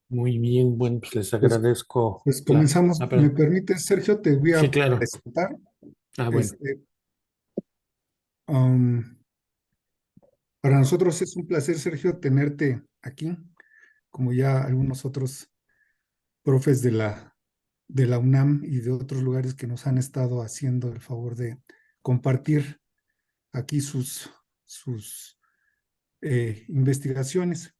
Muy bien, bueno, pues les Pues, agradezco pues la... comenzamos. Ah, ¿Me perdón. permites, Sergio? Te voy Sí, a claro. presentar. Ah, bueno, Este, um, para nosotros es un placer, Sergio, tenerte aquí, como ya algunos otros profes de la UNAM y de otros lugares que nos han estado haciendo el favor de compartir aquí sus investigaciones.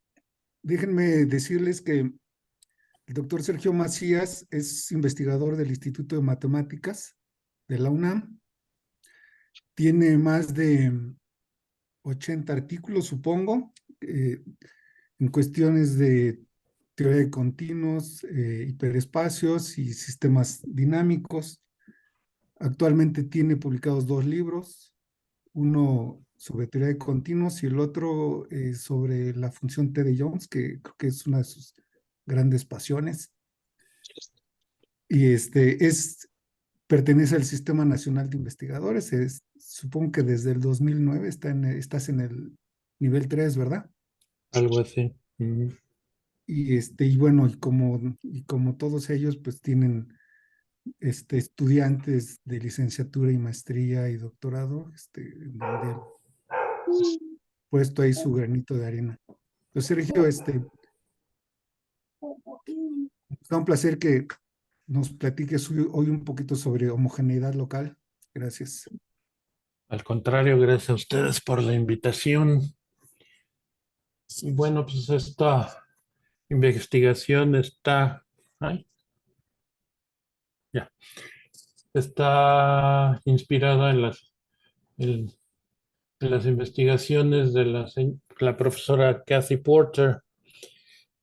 Déjenme decirles que el doctor Sergio Macías es investigador del Instituto de Matemáticas de la UNAM. Tiene más de 80 artículos, supongo, eh, en cuestiones de teoría de continuos, hiperespacios y sistemas dinámicos. Actualmente tiene publicados dos libros, uno sobre teoría de continuos y el otro sobre la función T de Jones, que creo que es una de sus grandes pasiones. Y pertenece al Sistema Nacional de Investigadores. Supongo que desde el 2009 estás en el nivel 3, ¿verdad? algo así. Y bueno, y como todos ellos, pues tienen estudiantes de licenciatura y maestría y doctorado, en donde han puesto ahí su granito de arena. Pues Sergio, es un placer que nos platiques hoy un poquito sobre homogeneidad local. Gracias. Al contrario, gracias a ustedes por la invitación. Y bueno, pues esta investigación está... Ay, ya. Está inspirada en, en las investigaciones de la profesora Kathy Porter.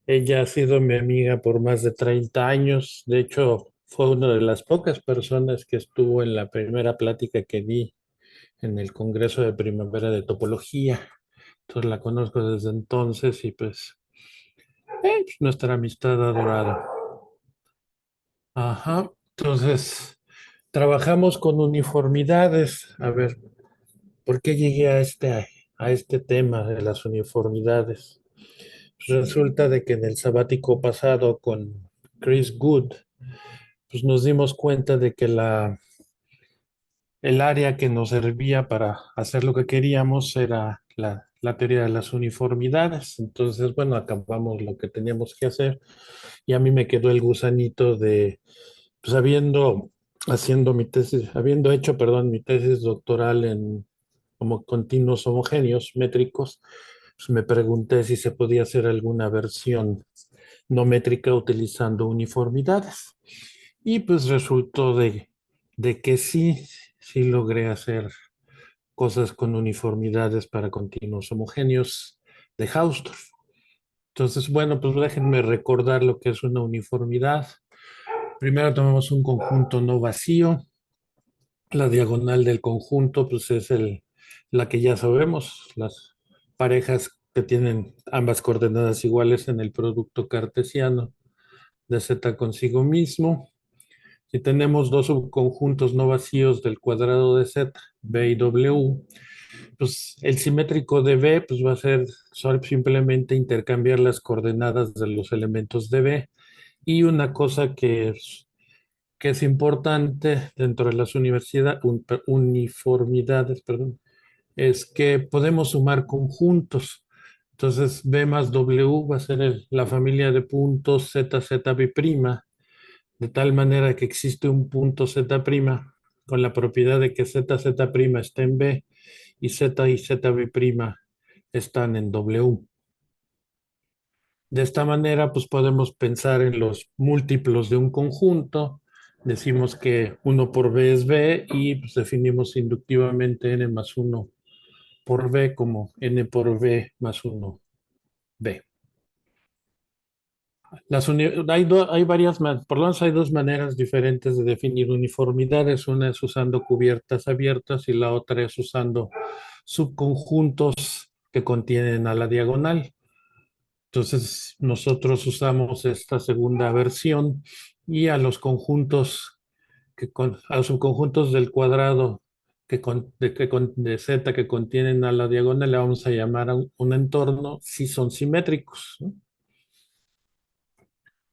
Ella ha sido mi amiga por más de 30 años. De hecho, fue una de las pocas personas que estuvo en la primera plática que di en el Congreso de Primavera de Topología. Entonces la conozco desde entonces y pues, nuestra amistad ha durado. Ajá. Entonces, trabajamos con uniformidades. A ver, ¿por qué llegué a este tema de las uniformidades? Pues resulta de que en el sabático pasado con Chris Good, pues nos dimos cuenta de que el área que nos servía para hacer lo que queríamos era la teoría de las uniformidades. Entonces, bueno, acabamos lo que teníamos que hacer y a mí me quedó el gusanito de, pues haciendo mi tesis, habiendo hecho, perdón, mi tesis doctoral en como continuos homogéneos métricos, pues me pregunté si se podía hacer alguna versión no métrica utilizando uniformidades. Y pues resultó de que sí logré hacer cosas con uniformidades para continuos homogéneos de Hausdorff. Entonces, bueno, pues déjenme recordar lo que es una uniformidad. Primero tomamos un conjunto no vacío. La diagonal del conjunto, pues es la que ya sabemos, las parejas que tienen ambas coordenadas iguales en el producto cartesiano de Z consigo mismo. Si tenemos dos subconjuntos no vacíos del cuadrado de Z, B y W, pues el simétrico de B pues va a ser simplemente intercambiar las coordenadas de los elementos de B. Y una cosa que es importante dentro de las uniformidades, perdón, es que podemos sumar conjuntos. Entonces, B más W va a ser la familia de puntos Z, Z, B', de tal manera que existe un punto Z' con la propiedad de que Z, Z' está en B y Z y ZB' están en W. De esta manera, pues podemos pensar en los múltiplos de un conjunto. Decimos que uno por B es B y pues definimos inductivamente n más uno por B como n por B más uno B. Hay varias, por lo menos hay dos maneras diferentes de definir uniformidades. Una es usando cubiertas abiertas y la otra es usando subconjuntos que contienen a la diagonal. Entonces, nosotros usamos esta segunda versión y a los conjuntos, a los subconjuntos del cuadrado de Z que contienen a la diagonal le vamos a llamar a un entorno si son simétricos, ¿no?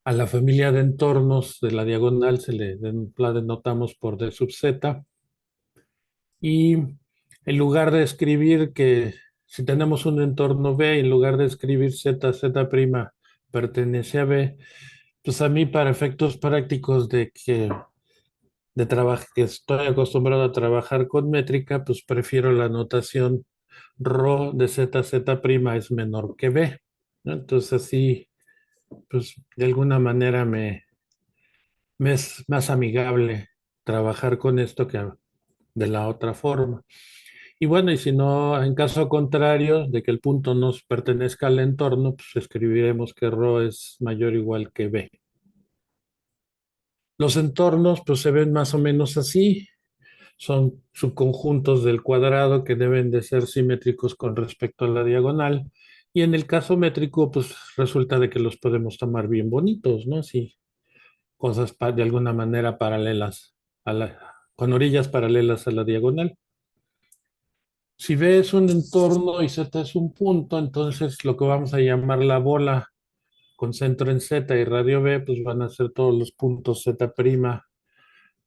A la familia de entornos de la diagonal la denotamos por D sub z. Y en lugar de escribir que si tenemos un entorno B, en lugar de escribir Z, Z' pertenece a B, pues a mí para efectos prácticos que estoy acostumbrado a trabajar con métrica, pues prefiero la notación ρ de Z, Z' es menor que B, ¿no? Entonces así, pues de alguna manera me es más amigable trabajar con esto que de la otra forma. Y bueno, y si no, en caso contrario de que el punto nos pertenezca al entorno, pues escribiremos que ρ es mayor o igual que B. Los entornos, pues se ven más o menos así. Son subconjuntos del cuadrado que deben de ser simétricos con respecto a la diagonal. Y en el caso métrico, pues resulta de que los podemos tomar bien bonitos, ¿no? Sí, cosas de alguna manera paralelas con orillas paralelas a la diagonal. Si B es un entorno y Z es un punto, entonces lo que vamos a llamar la bola con centro en Z y radio B, pues van a ser todos los puntos Z'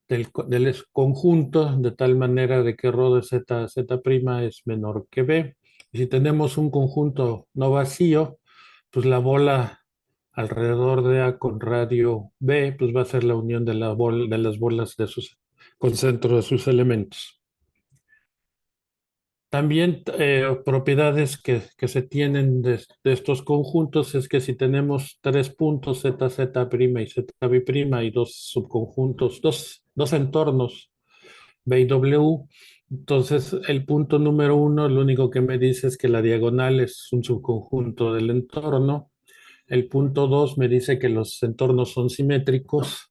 del conjunto, de tal manera de que ρ de Z, Z' es menor que B. Y si tenemos un conjunto no vacío, pues la bola alrededor de A con radio B, pues va a ser la unión de de las bolas con centro de sus elementos. También propiedades que se tienen de estos conjuntos es que si tenemos tres puntos Z, Z' y ZB' y dos subconjuntos, dos entornos B y W, entonces el punto número uno lo único que me dice es que la diagonal es un subconjunto del entorno. El punto dos me dice que los entornos son simétricos.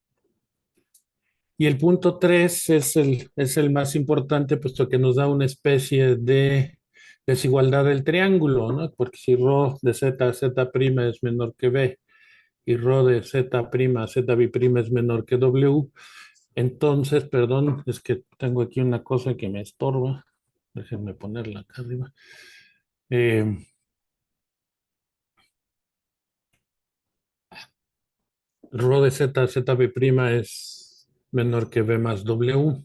Y el punto 3 es el más importante, puesto que nos da una especie de desigualdad del triángulo, ¿no? Porque si ρ de z, Z' es menor que B y ρ de Z', ZB' es menor que W, entonces, perdón, es que tengo aquí una cosa que me estorba. Déjenme ponerla acá arriba. Eh, ρ de Z, ZB' es menor que B más W.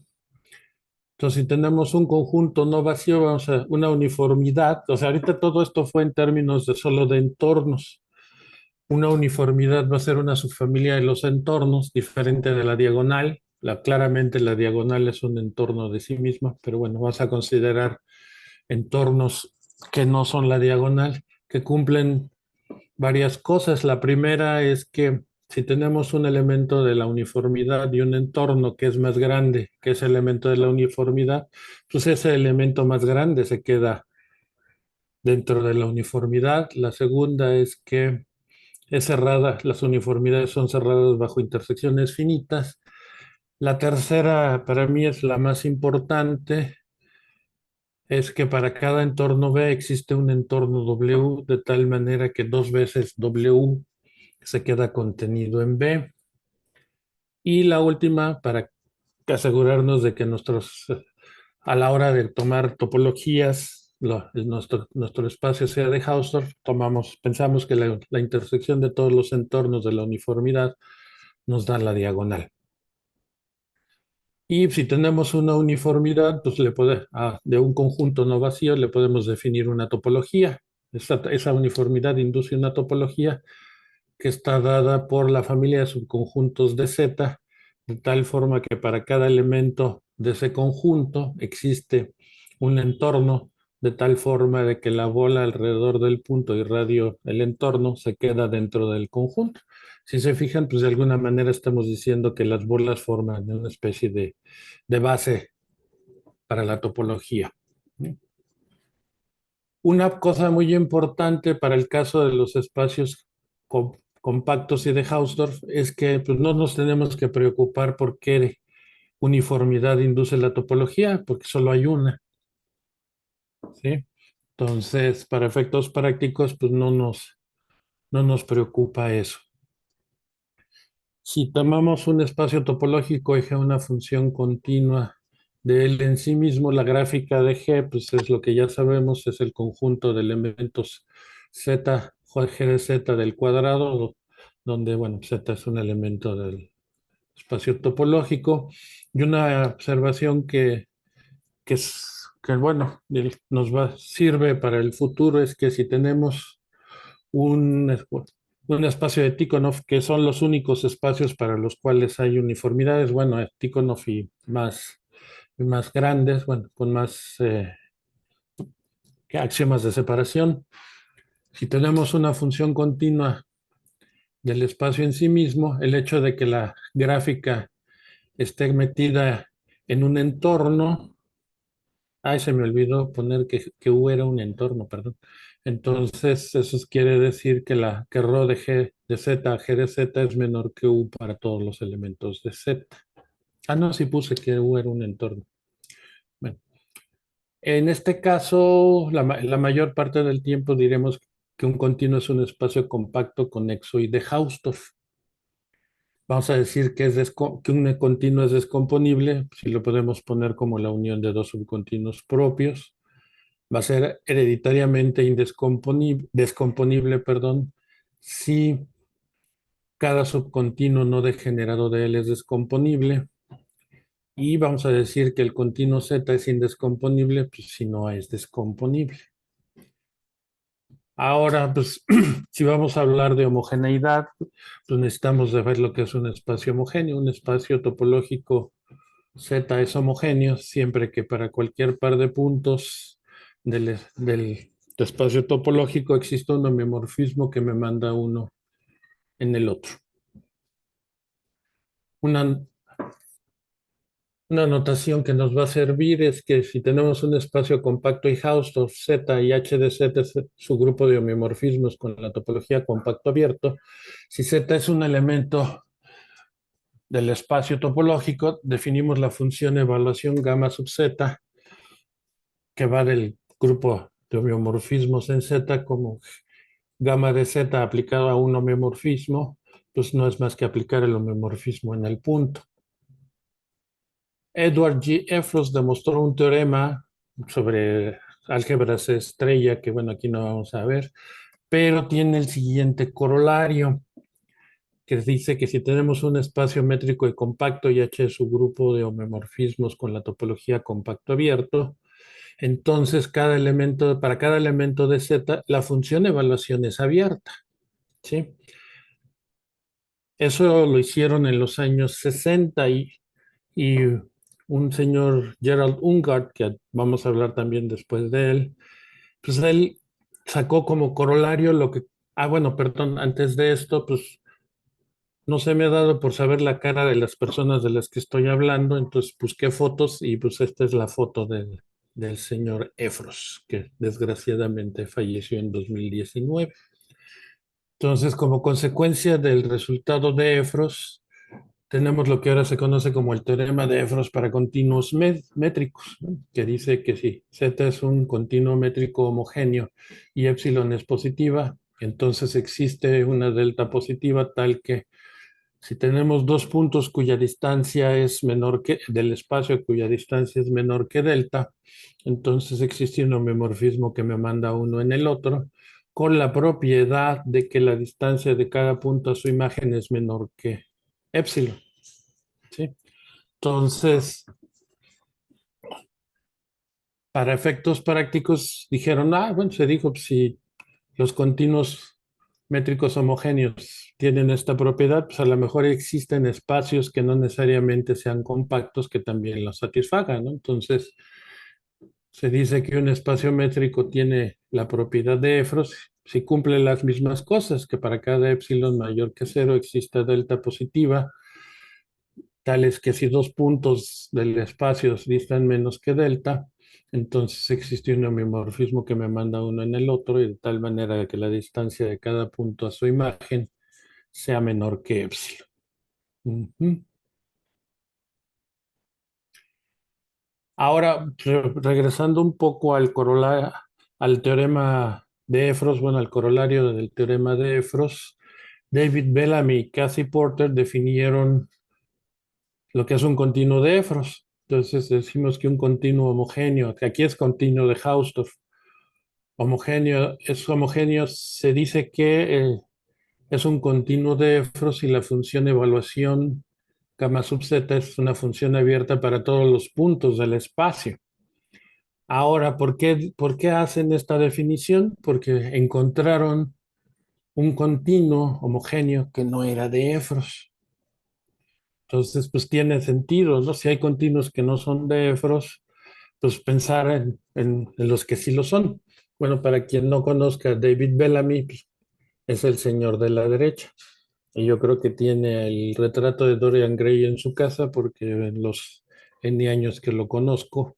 Entonces, si tenemos un conjunto no vacío, vamos a una uniformidad. O sea, ahorita todo esto fue en términos de solo de entornos. Una uniformidad va a ser una subfamilia de los entornos, diferente de la diagonal. Claramente la diagonal es un entorno de sí misma, pero bueno, vas a considerar entornos que no son la diagonal, que cumplen varias cosas. La primera es que si tenemos un elemento de la uniformidad y un entorno que es más grande que ese elemento de la uniformidad, pues ese elemento más grande se queda dentro de la uniformidad. La segunda es que es cerrada, las uniformidades son cerradas bajo intersecciones finitas. La tercera, para mí, es la más importante, es que para cada entorno B existe un entorno W, de tal manera que dos veces W se queda contenido en B. Y la última, para asegurarnos de que a la hora de tomar topologías, nuestro espacio sea de Hausdorff, pensamos que la intersección de todos los entornos de la uniformidad nos da la diagonal. Y si tenemos una uniformidad, pues de un conjunto no vacío le podemos definir una topología. Esa uniformidad induce una topología que está dada por la familia de subconjuntos de Z, de tal forma que para cada elemento de ese conjunto existe un entorno, de tal forma de que la bola alrededor del punto y radio el entorno se queda dentro del conjunto. Si se fijan, pues de alguna manera estamos diciendo que las bolas forman una especie de base para la topología. Una cosa muy importante para el caso de los espacios compactos y de Hausdorff es que pues, no nos tenemos que preocupar por qué uniformidad induce la topología, porque solo hay una, ¿sí? Entonces, para efectos prácticos, pues no nos preocupa eso. Si tomamos un espacio topológico eje una función continua de él en sí mismo, la gráfica de G, pues es lo que ya sabemos, es el conjunto de elementos Z, G de Z del cuadrado, donde, bueno, Z es un elemento del espacio topológico. Y una observación que bueno, sirve para el futuro es que si tenemos un, un espacio de Tikhonov, que son los únicos espacios para los cuales hay uniformidades, bueno, Tikhonov y más grandes, bueno, con más axiomas de separación. Si tenemos una función continua del espacio en sí mismo, el hecho de que la gráfica esté metida en un entorno. Ay, se me olvidó poner que U era un entorno, perdón. Entonces, eso quiere decir que que ρ de G de Z a G de Z es menor que U para todos los elementos de Z. Ah, no, sí puse que U era un entorno. Bueno, en este caso, la mayor parte del tiempo diremos que un continuo es un espacio compacto conexo y de Hausdorff. Vamos a decir que un continuo es descomponible, si lo podemos poner como la unión de dos subcontinuos propios. Va a ser hereditariamente descomponible, perdón, si cada subcontinuo no degenerado de él es descomponible. Y vamos a decir que el continuo Z es indescomponible, pues, si no es descomponible. Ahora, pues, si vamos a hablar de homogeneidad, pues necesitamos de ver lo que es un espacio homogéneo. Un espacio topológico Z es homogéneo siempre que para cualquier par de puntos del espacio topológico exista un homeomorfismo que me manda uno en el otro. Una, una notación que nos va a servir es que si tenemos un espacio compacto y Hausdorff Z y H de Z es su grupo de homeomorfismos con la topología compacto abierto, si Z es un elemento del espacio topológico, definimos la función evaluación gamma sub Z que va del grupo de homeomorfismos en Z como gamma de Z aplicado a un homeomorfismo, pues no es más que aplicar el homeomorfismo en el punto. Edward G. Effross demostró un teorema sobre álgebras estrella, que bueno, aquí no vamos a ver, pero tiene el siguiente corolario, que dice que si tenemos un espacio métrico y compacto y H es su grupo de homeomorfismos con la topología compacto abierto, entonces para cada elemento de Z, la función evaluación es abierta, ¿sí? Eso lo hicieron en los años 60 y un señor Gerald Ungart, que vamos a hablar también después de él, pues él sacó como corolario bueno, perdón, antes de esto, pues no se me ha dado por saber la cara de las personas de las que estoy hablando, entonces busqué fotos y pues esta es la foto del señor Efros, que desgraciadamente falleció en 2019. Entonces, como consecuencia del resultado de Efros, tenemos lo que ahora se conoce como el teorema de Efros para continuos métricos, ¿no? Que dice que si Z es un continuo métrico homogéneo y epsilon es positiva, entonces existe una delta positiva tal que si tenemos dos puntos cuya distancia es menor que del espacio cuya distancia es menor que delta, entonces existe un homeomorfismo que me manda uno en el otro, con la propiedad de que la distancia de cada punto a su imagen es menor que epsilon, ¿sí? Entonces, para efectos prácticos, dijeron, bueno, se dijo, pues, si los continuos métricos homogéneos tienen esta propiedad, pues a lo mejor existen espacios que no necesariamente sean compactos que también los satisfagan, ¿no? Entonces, se dice que un espacio métrico tiene la propiedad de Efros si cumple las mismas cosas, que para cada epsilon mayor que cero exista delta positiva, tales que si dos puntos del espacio distan menos que delta, entonces existe un homeomorfismo que me manda uno en el otro y de tal manera que la distancia de cada punto a su imagen sea menor que epsilon. Ujú. Ahora, regresando un poco al teorema de Efros, bueno, al corolario del teorema de Efros, David Bellamy y Cathy Porter definieron lo que es un continuo de Efros. Entonces decimos que un continuo homogéneo, que aquí es continuo de Hausdorff, homogéneo, es homogéneo, se dice que es un continuo de Efros y la función evaluación gamma sub z es una función abierta para todos los puntos del espacio. Ahora, ¿por qué hacen esta definición? Porque encontraron un continuo homogéneo que no era de Efros. Entonces, pues tiene sentido, ¿no? Si hay continuos que no son de Efros, pues pensar en los que sí lo son. Bueno, para quien no conozca, David Bellamy pues, es el señor de la derecha. Y yo creo que tiene el retrato de Dorian Gray en su casa porque en los N años que lo conozco,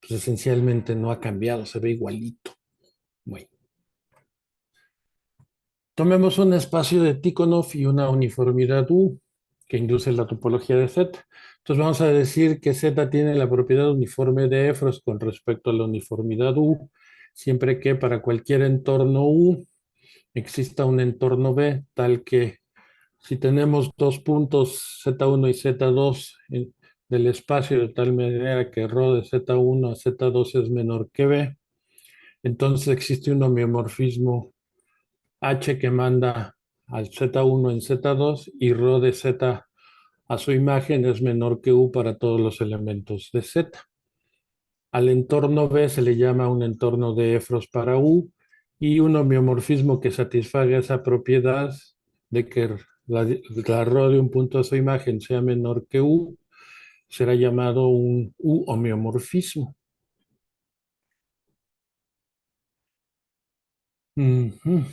pues esencialmente no ha cambiado, se ve igualito. Bueno, tomemos un espacio de Tikhonov y una uniformidad U que induce la topología de Z. Entonces vamos a decir que Z tiene la propiedad uniforme de Efros con respecto a la uniformidad U, siempre que para cualquier entorno U exista un entorno B, tal que si tenemos dos puntos Z1 y Z2 del espacio de tal manera que ρ de Z1 a Z2 es menor que B, entonces existe un homeomorfismo H que manda al Z1 en Z2 y ρ de Z a su imagen es menor que U para todos los elementos de Z. Al entorno B se le llama un entorno de Efros para U y un homeomorfismo que satisfaga esa propiedad de que la ρ de un punto a su imagen sea menor que U será llamado un U homeomorfismo. Ujú.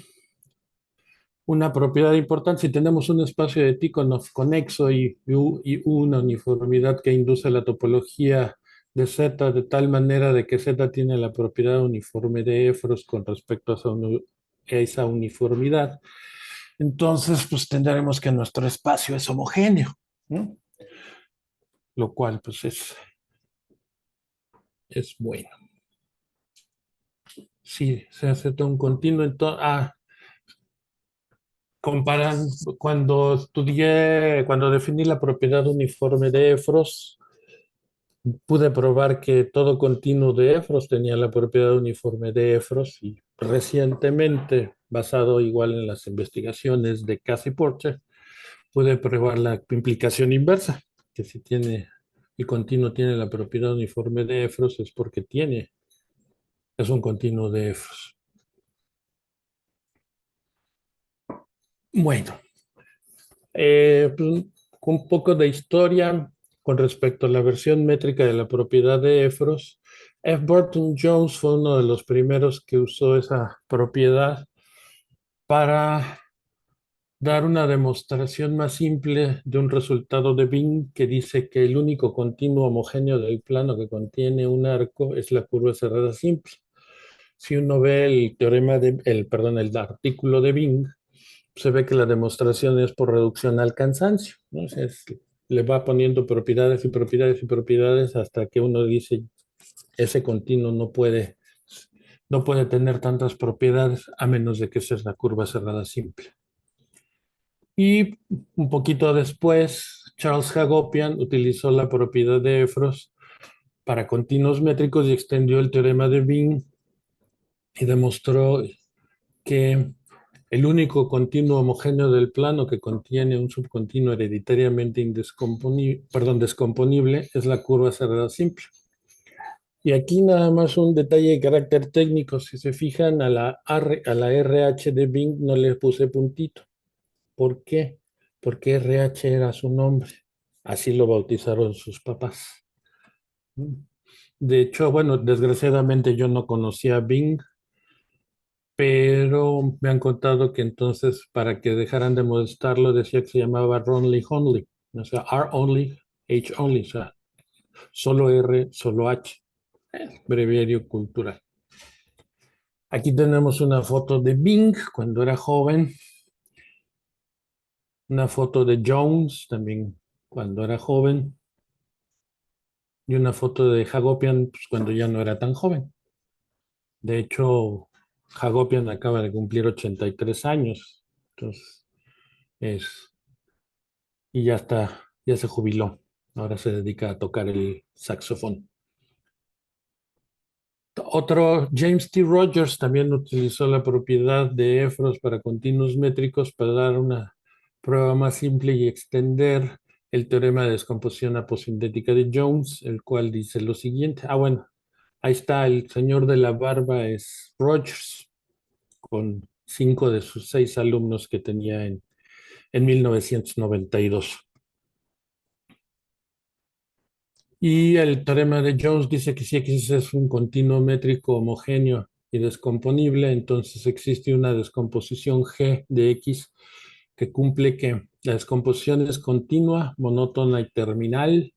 Una propiedad importante, si tenemos un espacio de Tikhonov conexo y una uniformidad que induce la topología de Z de tal manera de que Z tiene la propiedad uniforme de Efros con respecto a esa uniformidad, entonces pues tendremos que nuestro espacio es homogéneo, ¿no? Lo cual pues es bueno. Si se hace todo un continuo, entonces, comparan, cuando definí la propiedad uniforme de Efros, pude probar que todo continuo de Efros tenía la propiedad uniforme de Efros y recientemente, basado igual en las investigaciones de Casey Porter, pude probar la implicación inversa, que si el continuo tiene la propiedad uniforme de Efros es porque es un continuo de Efros. Bueno, pues, un poco de historia con respecto a la versión métrica de la propiedad de Efros. F. Burton Jones fue uno de los primeros que usó esa propiedad para dar una demostración más simple de un resultado de Bing que dice que el único continuo homogéneo del plano que contiene un arco es la curva cerrada simple. Si uno ve el teorema el artículo de Bing, se ve que la demostración es por reducción al cansancio, ¿no? O sea, le va poniendo propiedades y propiedades y propiedades hasta que uno dice, ese continuo no puede tener tantas propiedades a menos de que sea la curva cerrada simple. Y un poquito después, Charles Hagopian utilizó la propiedad de Efros para continuos métricos y extendió el teorema de Bing y demostró que el único continuo homogéneo del plano que contiene un subcontinuo hereditariamente descomponible es la curva cerrada simple. Y aquí nada más un detalle de carácter técnico. Si se fijan a la RH de Bing no le puse puntito. ¿Por qué? Porque RH era su nombre. Así lo bautizaron sus papás. De hecho, bueno, desgraciadamente yo no conocía a Bing, pero me han contado que entonces para que dejaran de molestarlo decía que se llamaba Ronly Only, o sea, R only, H only, o sea, solo R, solo H, breviario cultural. Aquí tenemos una foto de Bing cuando era joven, una foto de Jones también cuando era joven y una foto de Hagopian pues, cuando ya no era tan joven. De hecho, Hagopian acaba de cumplir 83 años, entonces es y ya se jubiló. Ahora se dedica a tocar el saxofón. Otro, James T. Rogers también utilizó la propiedad de Efros para continuos métricos para dar una prueba más simple y extender el teorema de descomposición aposintética de Jones, el cual dice lo siguiente. Bueno, ahí está, el señor de la barba es Rogers, con 5 de sus 6 alumnos que tenía en 1992. Y el teorema de Jones dice que si X es un continuo métrico homogéneo y descomponible, entonces existe una descomposición G de X que cumple que la descomposición es continua, monótona y terminal.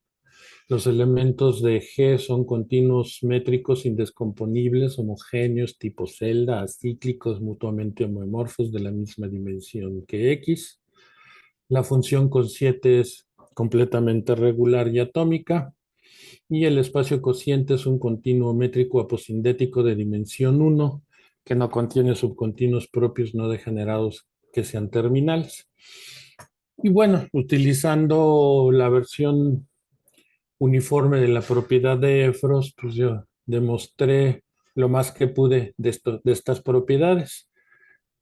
Los elementos de G son continuos métricos indescomponibles, homogéneos, tipo celda, acíclicos, mutuamente homomorfos de la misma dimensión que X. La función con 7 es completamente regular y atómica. Y el espacio cociente es un continuo métrico aposindético de dimensión 1 que no contiene subcontinuos propios no degenerados que sean terminales. Y bueno, utilizando la versión uniforme de la propiedad de Efros, pues yo demostré lo más que pude de estas propiedades.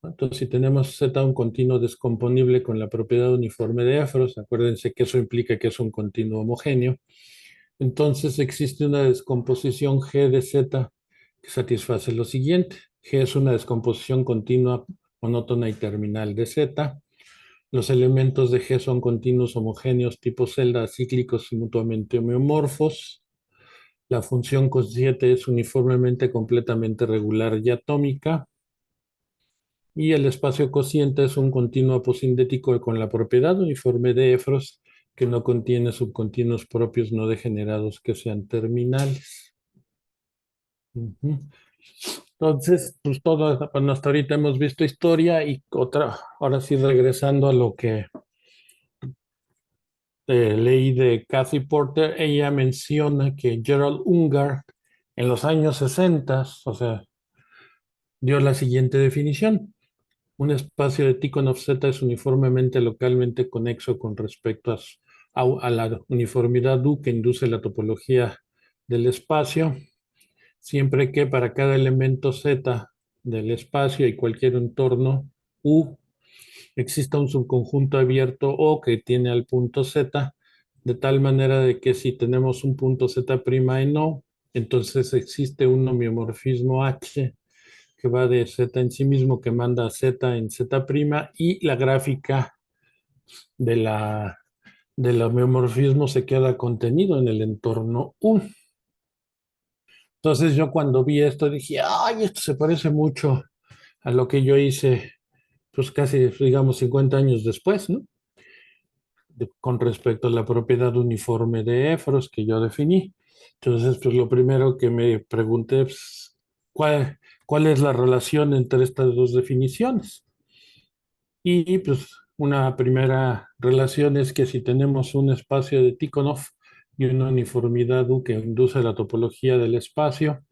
Entonces, si tenemos Z un continuo descomponible con la propiedad uniforme de Efros, acuérdense que eso implica que es un continuo homogéneo. Entonces existe una descomposición G de Z que satisface lo siguiente. G es una descomposición continua, monótona y terminal de Z. Los elementos de G son continuos homogéneos tipo celda, cíclicos y mutuamente homeomorfos. La función cos7 es uniformemente completamente regular y atómica. Y el espacio cociente es un continuo aposindético con la propiedad uniforme de Efros que no contiene subcontinuos propios no degenerados que sean terminales. Ujú. Entonces, pues todo, bueno, hasta ahorita hemos visto historia y otra, ahora sí regresando a lo que leí de Kathy Porter, ella menciona que Gerald Ungar en los años 60, o sea, dio la siguiente definición. Un espacio de Tikhonov Z es uniformemente localmente conexo con respecto a la uniformidad U que induce la topología del espacio, siempre que para cada elemento Z del espacio y cualquier entorno U exista un subconjunto abierto O que tiene al punto Z, de tal manera de que si tenemos un punto Z' en O, entonces existe un homeomorfismo H que va de Z en sí mismo, que manda a Z en Z' y la gráfica de del homeomorfismo se queda contenido en el entorno U. Entonces yo cuando vi esto dije, ay, esto se parece mucho a lo que yo hice, pues casi, digamos, 50 años después, ¿no? Con respecto a la propiedad uniforme de Efros que yo definí. Entonces, pues lo primero que me pregunté, pues, ¿cuál es la relación entre estas dos definiciones? Y pues una primera relación es que si tenemos un espacio de Tikhonov y una uniformidad U que induce la topología del espacio,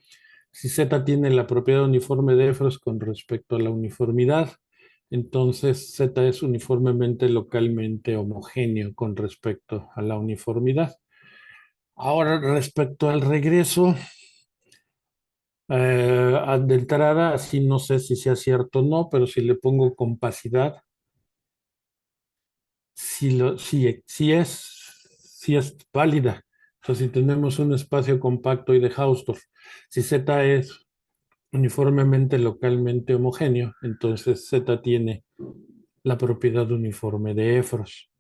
si Z tiene la propiedad uniforme de Efros con respecto a la uniformidad, entonces Z es uniformemente localmente homogéneo con respecto a la uniformidad. Ahora, respecto al regreso, de entrada, así no sé si sea cierto o no, pero si le pongo compacidad, si es válida. O sea, si tenemos un espacio compacto y de Hausdorff, si Z es uniformemente localmente homogéneo, entonces Z tiene la propiedad uniforme de Efros.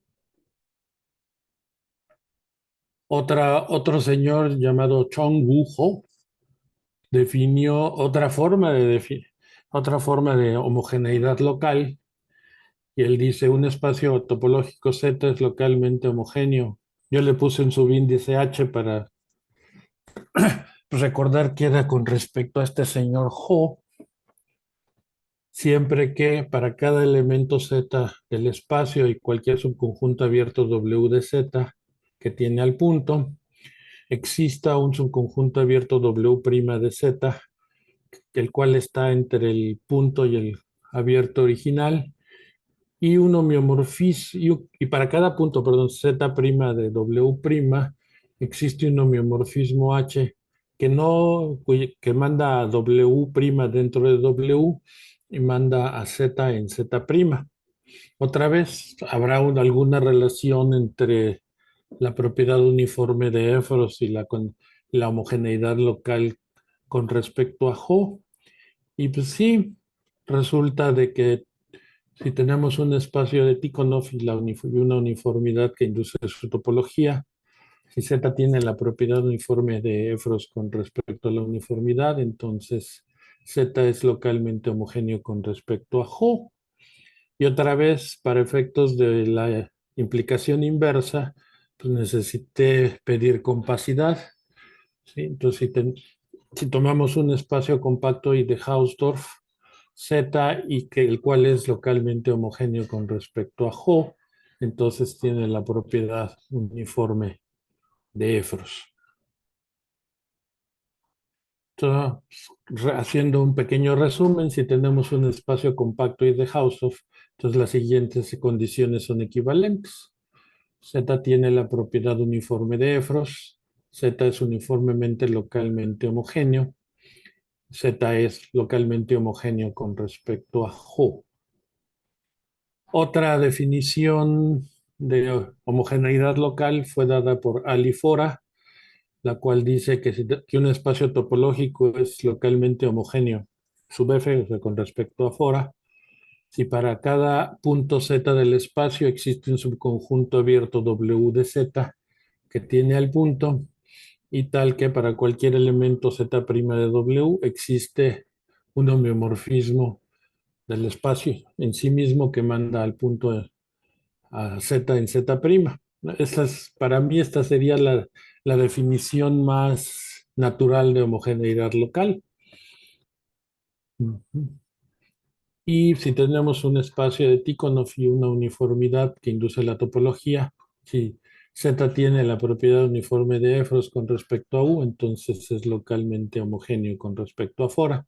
Otro señor llamado Chong Woo Ho definió otra forma de homogeneidad local, y él dice un espacio topológico Z es localmente homogéneo. Yo le puse un subíndice H para recordar que era con respecto a este señor Ho, siempre que para cada elemento Z del espacio y cualquier subconjunto abierto W de Z que tiene al punto, exista un subconjunto abierto W' de Z, el cual está entre el punto y el abierto original, y un homeomorfismo, y para cada punto, perdón, Z' de W', existe un homeomorfismo H, que no, que manda a W' dentro de W y manda a Z en Z'. Otra vez, ¿habrá alguna relación entre la propiedad uniforme de Éfros y la homogeneidad local con respecto a Jo? Y pues sí, resulta de que si tenemos un espacio de Tikhonov y una uniformidad que induce su topología, si Z tiene la propiedad uniforme de Éfros con respecto a la uniformidad, entonces Z es localmente homogéneo con respecto a Jo. Y otra vez, para efectos de la implicación inversa, pues necesité pedir compacidad, ¿sí? Entonces, si tomamos un espacio compacto y de Hausdorff, Z, y que el cual es localmente homogéneo con respecto a Jo, entonces tiene la propiedad uniforme de Éfros. Entonces, haciendo un pequeño resumen, si tenemos un espacio compacto y de Hausdorff, entonces las siguientes condiciones son equivalentes. Z tiene la propiedad uniforme de Éfros, Z es uniformemente localmente homogéneo, Z es localmente homogéneo con respecto a Jo. Otra definición de homogeneidad local fue dada por Alifora, la cual dice que un espacio topológico es localmente homogéneo, sub F, o sea, con respecto a fora, si para cada punto Z del espacio existe un subconjunto abierto W de Z que tiene al punto, y tal que para cualquier elemento Z' de W existe un homeomorfismo del espacio en sí mismo que manda al punto a Z en Z'. Para mí esta sería la definición más natural de homogeneidad local. Ujú. Y si tenemos un espacio de Tikhonov y una uniformidad que induce la topología, si Z tiene la propiedad uniforme de Éfros con respecto a U, entonces es localmente homogéneo con respecto a fora.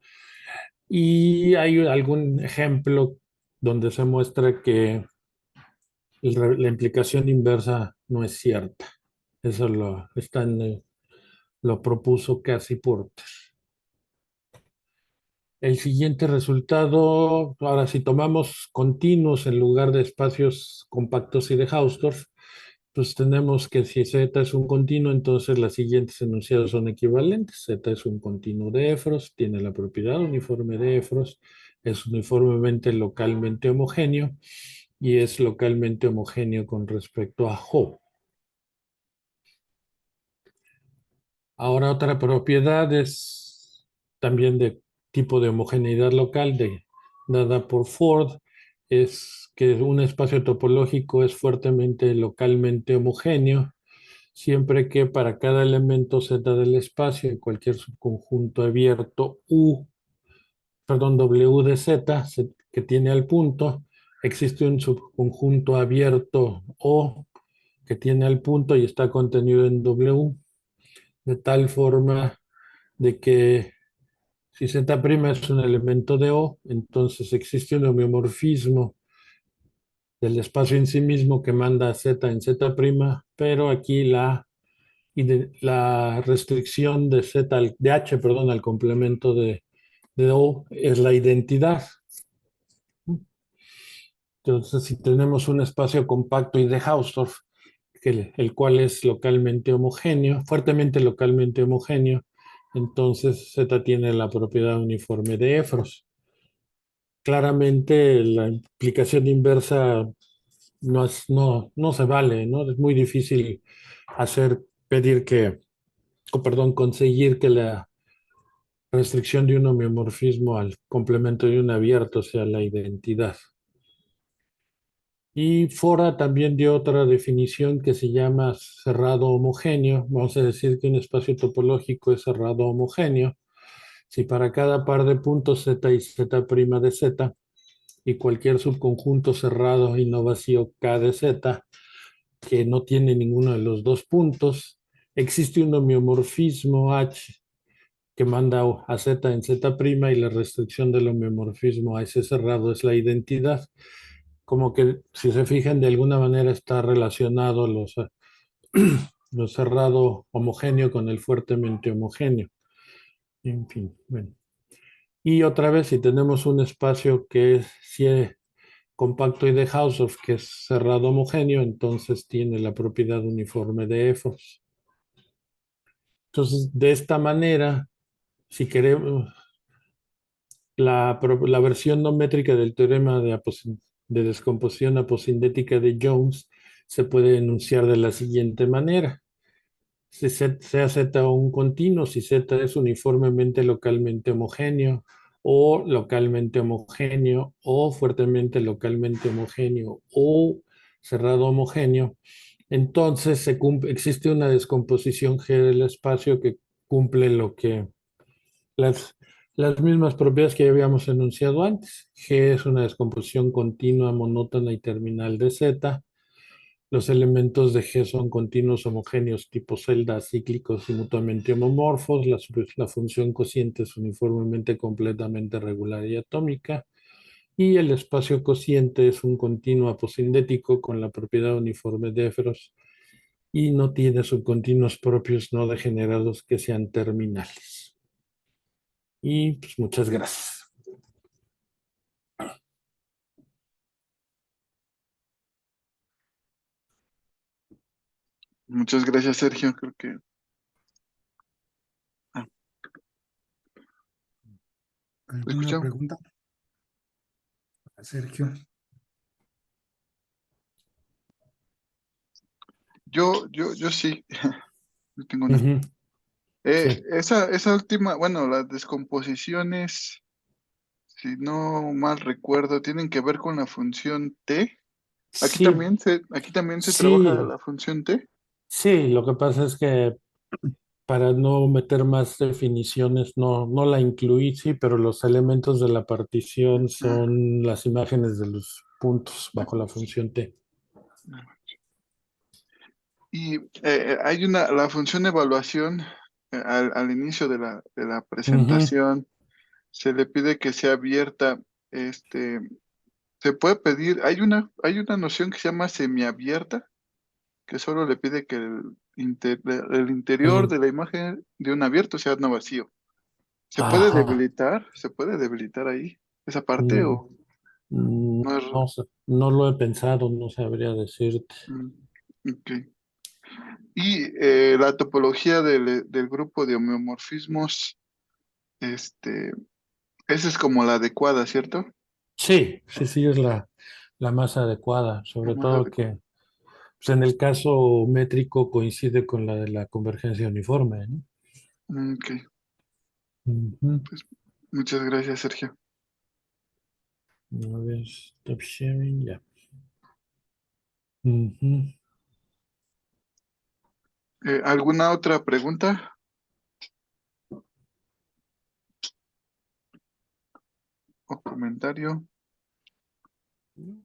Y hay algún ejemplo donde se muestra que la implicación inversa no es cierta. Eso lo propuso Casey Porter. El siguiente resultado, ahora si tomamos continuos en lugar de espacios compactos y de Hausdorff, pues tenemos que si Z es un continuo, entonces las siguientes enunciados son equivalentes. Z es un continuo de Éfros, tiene la propiedad uniforme de Éfros, es uniformemente localmente homogéneo y es localmente homogéneo con respecto a Jo. Ahora otra propiedad es también de tipo de homogeneidad local dada por Ford, es que un espacio topológico es fuertemente localmente homogéneo, siempre que para cada elemento Z del espacio, en cualquier subconjunto abierto W de Z, que tiene al punto, existe un subconjunto abierto O que tiene al punto y está contenido en W, de tal forma de que si Z' es un elemento de O, entonces existe un homeomorfismo del espacio en sí mismo que manda a Z en Z', pero aquí la restricción de de H, perdón, al complemento de O es la identidad. Entonces, si tenemos un espacio compacto y de Hausdorff, el cual es localmente homogéneo, fuertemente localmente homogéneo, entonces Z tiene la propiedad uniforme de Éfros. Claramente la implicación inversa no se vale, ¿no? Es muy difícil pedir conseguir que la restricción de un homeomorfismo al complemento de un abierto sea la identidad. Y Fora también dio otra definición que se llama cerrado homogéneo. Vamos a decir que un espacio topológico es cerrado homogéneo si para cada par de puntos Z y Z' de Z y cualquier subconjunto cerrado y no vacío K de Z que no tiene ninguno de los dos puntos, existe un homeomorfismo H que manda a Z en Z' y la restricción del homeomorfismo a ese cerrado es la identidad. Como que si se fijan de alguna manera está relacionado lo cerrado homogéneo con el fuertemente homogéneo. En fin, bueno. Y otra vez, si tenemos un espacio que es compacto y de Hausdorff, que es cerrado homogéneo, entonces tiene la propiedad uniforme de Efros. Entonces, de esta manera, si queremos, la versión no métrica del teorema de descomposición aposindética de Jones se puede enunciar de la siguiente manera. Si sea Z un continuo, si Z es uniformemente localmente homogéneo o localmente homogéneo o fuertemente localmente homogéneo o cerrado homogéneo, entonces existe una descomposición G del espacio que cumple las, las mismas propiedades que ya habíamos enunciado antes. G es una descomposición continua, monótona y terminal de Z. Los elementos de G son continuos homogéneos tipo celda, cíclicos y mutuamente homomorfos. La función cociente es uniformemente completamente regular y atómica. Y el espacio cociente es un continuo aposindético con la propiedad uniforme de Efros y no tiene subcontinuos propios no degenerados que sean terminales. Y pues muchas gracias. Muchas gracias, Sergio. Creo que ah, ¿te ¿Alguna escuchamos? pregunta, Sergio? Yo sí, yo tengo una. Ujú, sí. Esa última, bueno, las descomposiciones, si no mal recuerdo, tienen que ver con la función T. Sí, Aquí también se trabaja sí, la función T. sí, lo que pasa es que para no meter más definiciones, no la incluí, sí, pero los elementos de la partición Ah, son las imágenes de los puntos bajo la función T. Y hay la función evaluación al inicio de la Ujú. presentación, se le pide que sea abierta. Este, se puede pedir, hay una noción que se llama semiabierta, que solo le pide que el El interior de la imagen de un abierto sea no vacío. Ajá. Se puede debilitar ahí esa parte Mm, o no es... no sé, no lo he pensado, no sabría decirte. Mm, ok. Y la topología del grupo de homeomorfismos, este, esa es como la adecuada, ¿cierto? Sí, sí, sí, es la más adecuada, La sobre más todo adecuada. que pues, en el caso métrico coincide con la de la convergencia uniforme, ¿no? Ok, Ujú. pues muchas gracias, Sergio. A ver, stop sharing, ya. Ujú. ¿Alguna otra pregunta o comentario?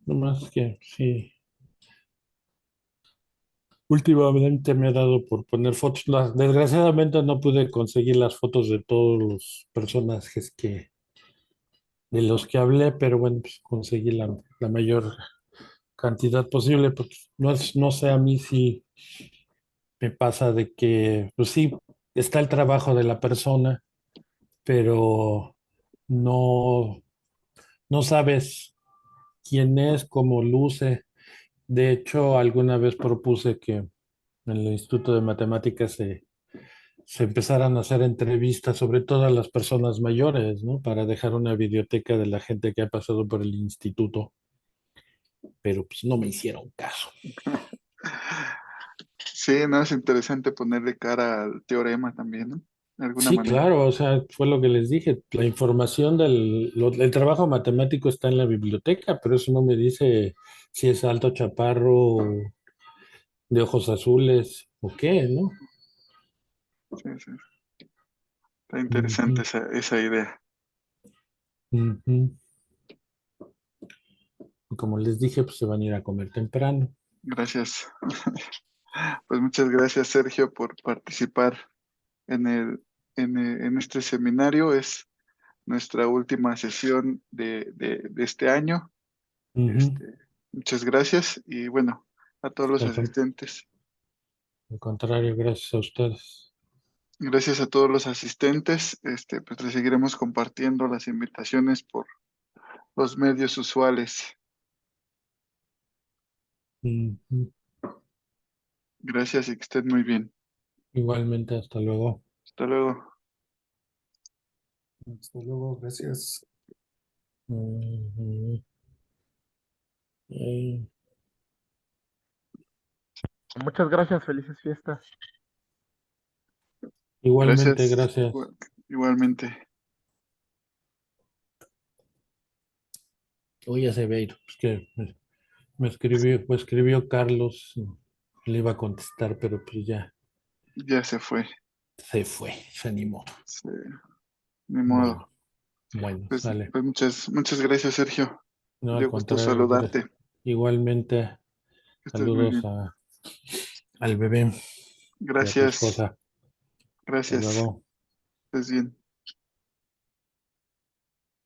No más que sí. Últimamente me ha dado por poner fotos. Desgraciadamente no pude conseguir las fotos de todos los personajes de los que hablé, pero bueno, pues conseguí la mayor cantidad posible, porque no sé a mí si me pasa de que, pues sí, está el trabajo de la persona, pero no, no sabes quién es, cómo luce. De hecho, alguna vez propuse que en el Instituto de Matemáticas se empezaran a hacer entrevistas, sobre todo a las personas mayores, ¿no? Para dejar una biblioteca de la gente que ha pasado por el instituto, pero pues no me hicieron caso. Sí, no, es interesante ponerle cara al teorema también, ¿no? De alguna Sí, manera. claro, o sea, fue lo que les dije. La información el trabajo matemático está en la biblioteca, pero eso no me dice si es alto, chaparro, de ojos azules o qué, ¿no? Sí, sí, está interesante Ujú, esa idea. ujú. Y como les dije, pues se van a ir a comer temprano. Gracias. Pues muchas gracias, Sergio, por participar en en este seminario. Es nuestra última sesión de este año. Ujú. Este, muchas gracias y bueno, a todos los Al, con- asistentes. al contrario, gracias a ustedes. Gracias a todos los asistentes. Pues les seguiremos compartiendo las invitaciones por los medios usuales. Ujú. Gracias y que estén muy bien. Igualmente, hasta luego. Hasta luego. Hasta luego, gracias. Ujú. Eh, Muchas gracias, felices fiestas. Igualmente, Gracias. gracias. Igualmente. Oye, Acevedo, es que me escribió Carlos, le iba a contestar, pero pues ya Ya se fue. se fue, se animó. Sí, ni Bueno, modo. bueno, Pues, sale. pues muchas gracias, Sergio. No, al Dio gusto contrario, saludarte. igualmente, Que estés muy saludos bien. al bebé y a tu Gracias. esposa. Hasta Gracias. luego. Estés bien.